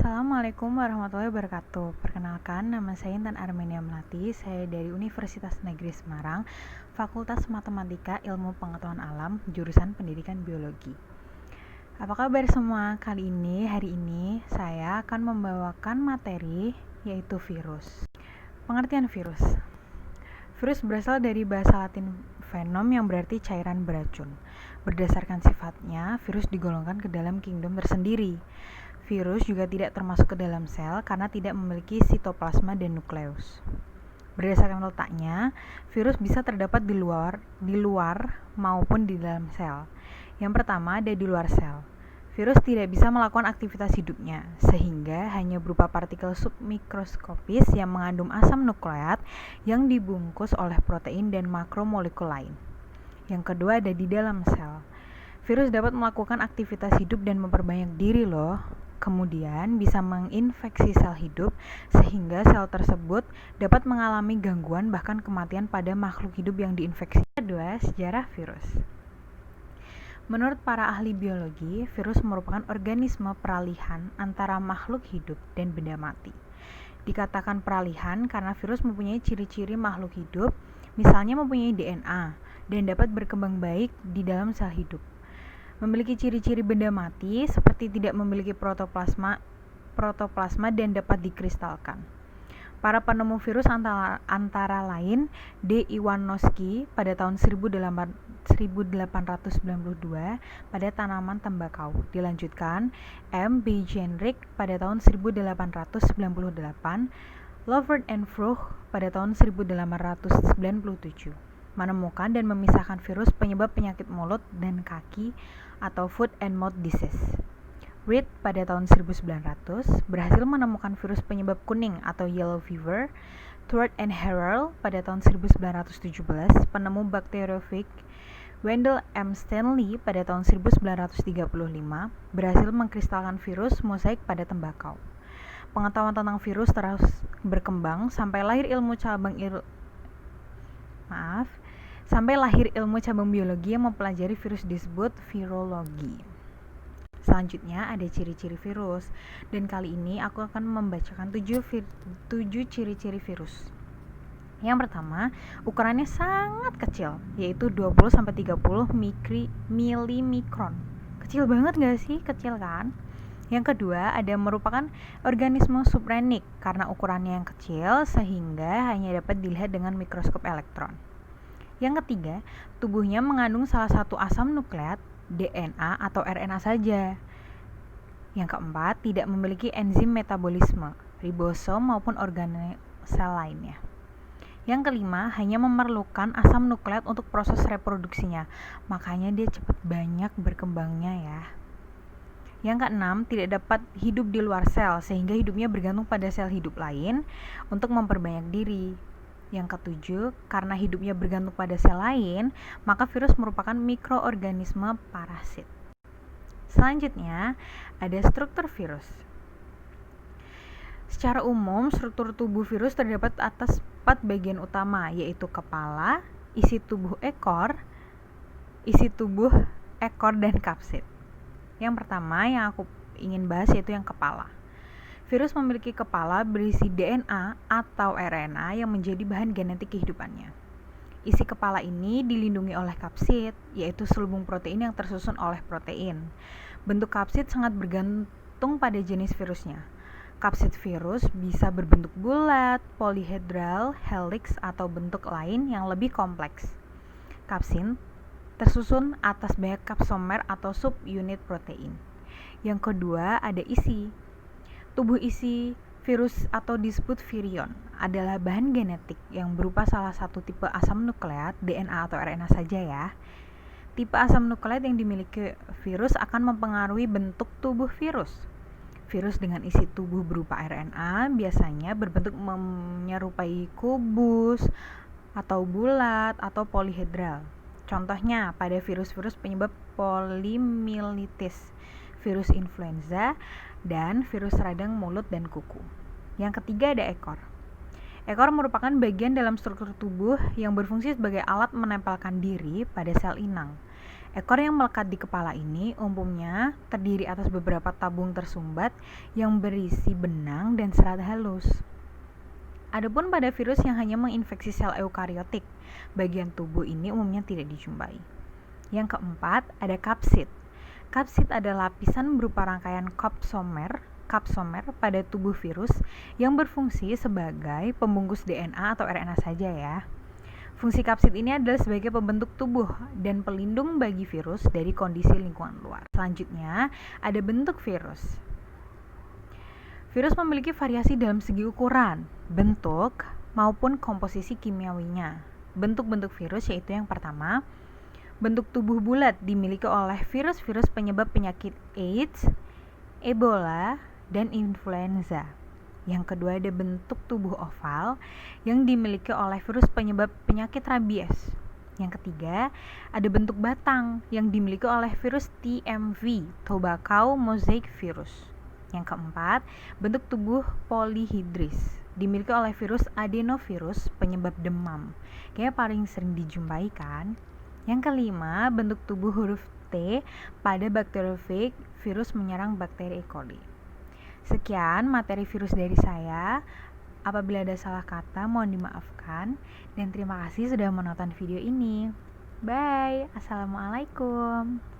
Assalamualaikum warahmatullahi wabarakatuh. Perkenalkan, nama saya Intan Armenia Melati. Saya dari Universitas Negeri Semarang, Fakultas Matematika Ilmu Pengetahuan Alam, jurusan Pendidikan Biologi. Apa kabar semua? Hari ini saya akan membawakan materi yaitu virus. Pengertian virus. Virus berasal dari bahasa Latin venom yang berarti cairan beracun. Berdasarkan sifatnya, virus digolongkan ke dalam kingdom tersendiri. Virus juga tidak termasuk ke dalam sel karena tidak memiliki sitoplasma dan nukleus. Berdasarkan letaknya, virus bisa terdapat di luar maupun di dalam sel. Yang pertama ada di luar sel. Virus tidak bisa melakukan aktivitas hidupnya, sehingga hanya berupa partikel submikroskopis yang mengandung asam nukleat yang dibungkus oleh protein dan makromolekul lain. Yang kedua ada di dalam sel. Virus dapat melakukan aktivitas hidup dan memperbanyak diri loh. Kemudian bisa menginfeksi sel hidup sehingga sel tersebut dapat mengalami gangguan bahkan kematian pada makhluk hidup yang diinfeksi. Kedua, sejarah virus. Menurut para ahli biologi, virus merupakan organisme peralihan antara makhluk hidup dan benda mati. Dikatakan peralihan karena virus mempunyai ciri-ciri makhluk hidup, misalnya mempunyai DNA dan dapat berkembang baik di dalam sel hidup. Memiliki ciri-ciri benda mati seperti tidak memiliki protoplasma dan dapat dikristalkan. Para penemu virus antara lain D. Iwanovsky pada tahun 1892 pada tanaman tembakau. Dilanjutkan M. B. Jenrich pada tahun 1898, Lovert and Fruch pada tahun 1897 menemukan dan memisahkan virus penyebab penyakit mulut dan kaki atau foot and mouth disease. Reed pada tahun 1900 berhasil menemukan virus penyebab kuning atau yellow fever. Thorpe and Harrell pada tahun 1917 penemu bakteriofag. Wendell M. Stanley pada tahun 1935 berhasil mengkristalkan virus mosaik pada tembakau. Pengetahuan tentang virus terus berkembang sampai lahir ilmu cabang biologi yang mempelajari virus disebut virologi. Selanjutnya ada ciri-ciri virus, dan kali ini aku akan membacakan 7 ciri-ciri virus. Yang pertama, ukurannya sangat kecil, yaitu 20-30 milimikron. Kecil banget gak sih? Kecil kan? Yang kedua, ada merupakan organisme supranik karena ukurannya yang kecil sehingga hanya dapat dilihat dengan mikroskop elektron. Yang ketiga, tubuhnya mengandung salah satu asam nukleat, DNA atau RNA saja. Yang keempat, tidak memiliki enzim metabolisme, ribosom maupun organel sel lainnya. Yang kelima, hanya memerlukan asam nukleat untuk proses reproduksinya, makanya dia cepat banyak berkembangnya ya. Yang keenam, tidak dapat hidup di luar sel, sehingga hidupnya bergantung pada sel hidup lain untuk memperbanyak diri. Yang ketujuh, karena hidupnya bergantung pada sel lain, maka virus merupakan mikroorganisme parasit. Selanjutnya, ada struktur virus. Secara umum, struktur tubuh virus terdapat atas 4 bagian utama, yaitu kepala, isi tubuh ekor, dan kapsid. Yang pertama yang aku ingin bahas yaitu yang kepala. Virus memiliki kepala berisi DNA atau RNA yang menjadi bahan genetik kehidupannya. Isi kepala ini dilindungi oleh kapsid, yaitu selubung protein yang tersusun oleh protein. Bentuk kapsid sangat bergantung pada jenis virusnya. Kapsid virus bisa berbentuk bulat, polihedral, helix, atau bentuk lain yang lebih kompleks. Kapsid tersusun atas banyak kapsomer atau subunit protein. Yang kedua ada isi. Tubuh isi virus atau disebut virion adalah bahan genetik yang berupa salah satu tipe asam nukleat, DNA atau RNA saja ya. Tipe asam nukleat yang dimiliki virus akan mempengaruhi bentuk tubuh virus. Virus dengan isi tubuh berupa RNA biasanya berbentuk menyerupai kubus atau bulat atau polihedral. Contohnya pada virus-virus penyebab polimilitis, virus influenza, dan virus radang mulut dan kuku. Yang ketiga ada ekor. Ekor merupakan bagian dalam struktur tubuh yang berfungsi sebagai alat menempelkan diri pada sel inang. Ekor yang melekat di kepala ini umumnya terdiri atas beberapa tabung tersumbat yang berisi benang dan serat halus. Adapun pada virus yang hanya menginfeksi sel eukariotik, bagian tubuh ini umumnya tidak dijumpai. Yang keempat, ada kapsid. Kapsid adalah lapisan berupa rangkaian kapsomer pada tubuh virus yang berfungsi sebagai pembungkus DNA atau RNA saja ya. Fungsi kapsid ini adalah sebagai pembentuk tubuh dan pelindung bagi virus dari kondisi lingkungan luar. Selanjutnya, ada bentuk virus. Virus memiliki variasi dalam segi ukuran, bentuk, maupun komposisi kimiawinya. Bentuk-bentuk virus yaitu yang pertama, bentuk tubuh bulat dimiliki oleh virus-virus penyebab penyakit AIDS, Ebola, dan influenza. Yang kedua, ada bentuk tubuh oval yang dimiliki oleh virus penyebab penyakit rabies. Yang ketiga, ada bentuk batang yang dimiliki oleh virus TMV, tobacco mosaic virus. Yang keempat, bentuk tubuh polyhedris dimiliki oleh virus adenovirus penyebab demam. Kayaknya paling sering dijumpai kan? Yang kelima, bentuk tubuh huruf T pada bakteriofag virus menyerang bakteri E. coli. Sekian materi virus dari saya. Apabila ada salah kata, mohon dimaafkan. Dan terima kasih sudah menonton video ini. Bye. Assalamualaikum.